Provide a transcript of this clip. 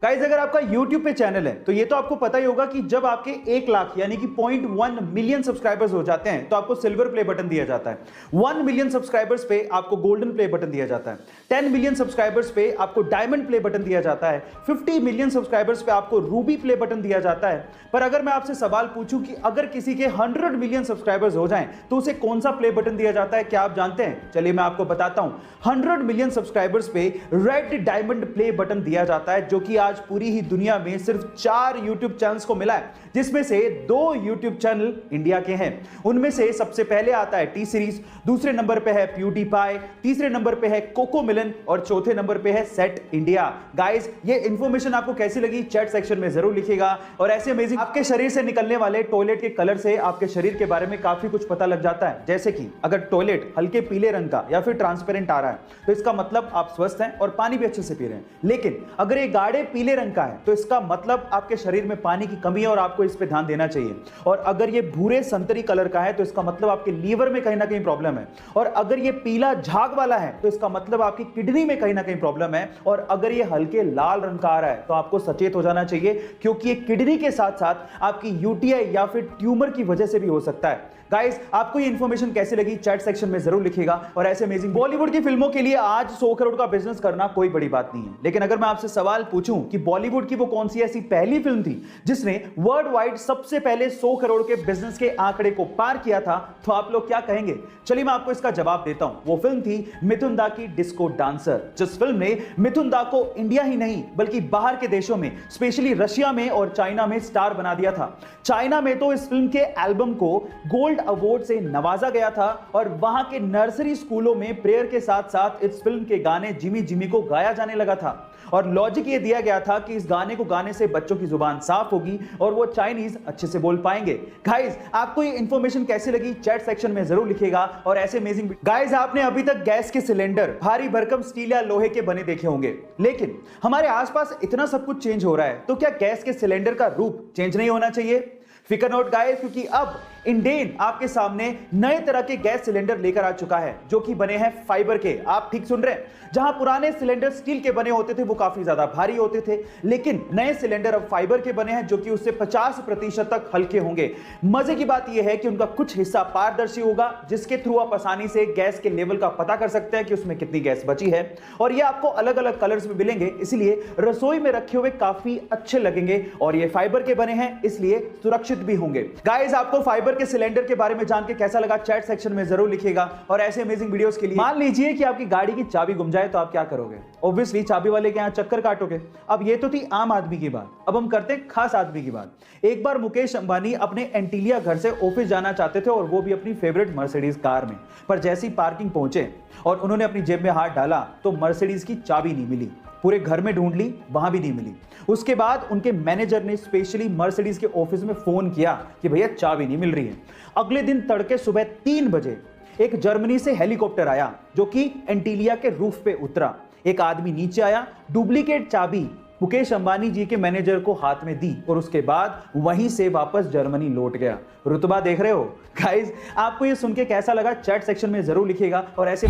Guys अगर आपका YouTube पे चैनल है तो ये तो आपको पता ही होगा कि जब आपके 1 लाख यानी कि 0.1 मिलियन सब्सक्राइबर्स हो जाते हैं तो आपको सिल्वर प्ले बटन दिया जाता है। 1 मिलियन सब्सक्राइबर्स पे आपको गोल्डन प्ले बटन दिया जाता है। 10 मिलियन सब्सक्राइबर्स पे आपको डायमंड प्ले बटन दिया जाता है। 50 मिलियन सब्सक्राइबर्स पे आपको रूबी प्ले बटन दिया जाता है। पर अगर मैं आपसे सवाल पूछूं कि अगर किसी के 100 मिलियन सब्सक्राइबर्स हो जाएं तो उसे कौन सा प्ले बटन दिया जाता है, क्या आप जानते हैं? चलिए मैं आपको बताता हूं। 100 मिलियन सब्सक्राइबर्स पे रेड डायमंड प्ले बटन दिया जाता है, जो कि आज पूरी ही दुनिया में सिर्फ 4 YouTube चैनल्स को मिला है, जिसमें से 2 YouTube चैनल इंडिया के हैं। उनमें से सबसे पहले आता है टी सीरीज, दूसरे नंबर पे है प्यूडीपाई, तीसरे नंबर पे है कोको मिलन और चौथे नंबर पे है सेट इंडिया। गाइस ये इंफॉर्मेशन आपको कैसी लगी चैट सेक्शन में जरूर लिखिएगा। और ऐसे अमेजिंग आपके शरीर से निकलने वाले टॉयलेट के कलर से आपके शरीर के बारे में काफी कुछ पता लग जाता है। जैसे कि अगर टॉयलेट हल्के पीले रंग का या फिर ट्रांसपेरेंट आ रहा है तो इसका मतलब आप स्वस्थ हैं और पानी भी अच्छे से पी रहे हैं। लेकिन अगर ये गाढ़े पीले रंग का है तो इसका मतलब आपके शरीर में पानी की कमी है और आपको इस पे ध्यान देना चाहिए। और अगर ये भूरे संतरी कलर का है तो इसका मतलब आपके लीवर में कहीं ना कहीं प्रॉब्लम है। और अगर ये पीला झाग वाला है तो इसका मतलब आपकी किडनी में कहीं ना कहीं प्रॉब्लम है। और अगर ये हल्के लाल रंग का आ रहा है तो आपको सचेत हो जाना चाहिए, क्योंकि ये किडनी के साथ साथ आपकी यूटीआई या फिर ट्यूमर की वजह से भी हो सकता है। गाइस आपको ये इंफॉर्मेशन कैसी लगी चैट सेक्शन में जरूर लिखिएगा। और ऐसे अमेजिंग बॉलीवुड की फिल्मों के लिए आज 100 करोड़ का बिजनेस करना कोई बड़ी बात नहीं है। लेकिन अगर मैं आपसे सवाल पूछूं कि बॉलीवुड की वो कौन सी ऐसी पहली फिल्म थी जिसने वर्ल्ड वाइड सबसे पहले 100 करोड़ के बिजनेस के आंकड़े को पार किया था, तो आप लोग क्या कहेंगे? चलिए मैं आपको इसका जवाब देता हूं। वो फिल्म थी मिथुन दा की डिस्को डांसर, जिस फिल्म ने मिथुन दा को इंडिया ही नहीं बल्कि बाहर के देशों में, स्पेशली रशिया में और चाइना में स्टार बना दिया था। चाइना में तो इस फिल्म के एल्बम को गोल्ड अवार्ड से नवाजा गया था और वहां के नर्सरी स्कूलों में प्रेयर के साथ साथ इस फिल्म के गाने जिमी जिमी को गाया जाने लगा था। और लॉजिक ये दिया गया था कि इस गाने को गाने से बच्चों की जुबान साफ होगी और वो चाइनीज अच्छे से बोल पाएंगे। गाइस आपको ये इंफॉर्मेशन कैसी लगी चैट सेक्शन में जरूर लिखिएगा। और ऐसे अमेजिंग गाइस आपने अभी तक गैस के सिलेंडर भारी भरकम स्टील या लोहे के बने देखे होंगे, लेकिन हमारे आसपास इतना सब कुछ चेंज हो रहा है तो क्या गैस के सिलेंडर का रूप चेंज नहीं होना चाहिए? फिकर नोट गाइस, क्योंकि अब इंडेन आपके सामने नए तरह के गैस सिलेंडर लेकर आ चुका है जो कि बने हैं फाइबर के। आप ठीक सुन रहे हैं, जहां पुराने सिलेंडर स्टील के बने होते थे वो काफी ज्यादा भारी होते थे, लेकिन नए सिलेंडर अब फाइबर के बने हैं जो कि उससे 50% तक हल्के होंगे। मजे की बात यह है कि उनका कुछ हिस्सा पारदर्शी होगा, जिसके थ्रू आप आसानी से गैस के लेवल का पता कर सकते हैं कि उसमें कितनी गैस बची है। और ये आपको अलग अलग कलर्स में मिलेंगे, इसलिए रसोई में रखे हुए काफी अच्छे लगेंगे। और ये फाइबर के बने हैं इसलिए सुरक्षित भी होंगे। गाइस आपको फाइबर के सिलेंडर के बारे में जान के कैसा लगा चैट सेक्शन में जरूर लिखिएगा। और ऐसे अमेजिंग वीडियोस के लिए मान लीजिए कि आपकी गाड़ी की चाबी गुम जाए तो आप क्या करोगे? ऑब्वियसली चाबी वाले के यहां चक्कर काटोगे। अब ये तो थी आम आदमी की बात, अब हम करते हैं खास आदमी की बात। एक बार मुकेश अंबानी अपने एंटीलिया घर से ऑफिस जाना चाहते थे और वो भी अपनी फेवरेट मर्सिडीज कार में। पर जैसे ही पार्किंग पहुंचे और उन्होंने अपनी जेब में हाथ डाला तो मर्सिडीज की चाबी नहीं मिली। पूरे घर में ढूंढ ली, वहां भी नहीं मिली। उसके बाद उनके मैनेजर ने स्पेशली मर्सिडीज के ऑफिस में फोन किया कि भैया चाबी नहीं मिल रही है। अगले दिन तड़के सुबह 3 बजे एक जर्मनी से हेलीकॉप्टर आया जो कि एंटीलिया के रूफ पे उतरा। एक आदमी नीचे आया, डुप्लीकेट चाबी मुकेश अंबानी जी के मैनेजर को हाथ में दी और उसके बाद वहीं से वापस जर्मनी लौट गया। रुतबा देख रहे हो? गाइस आपको ये सुन के कैसा लगा चैट सेक्शन में जरूर लिखिएगा। और ऐसे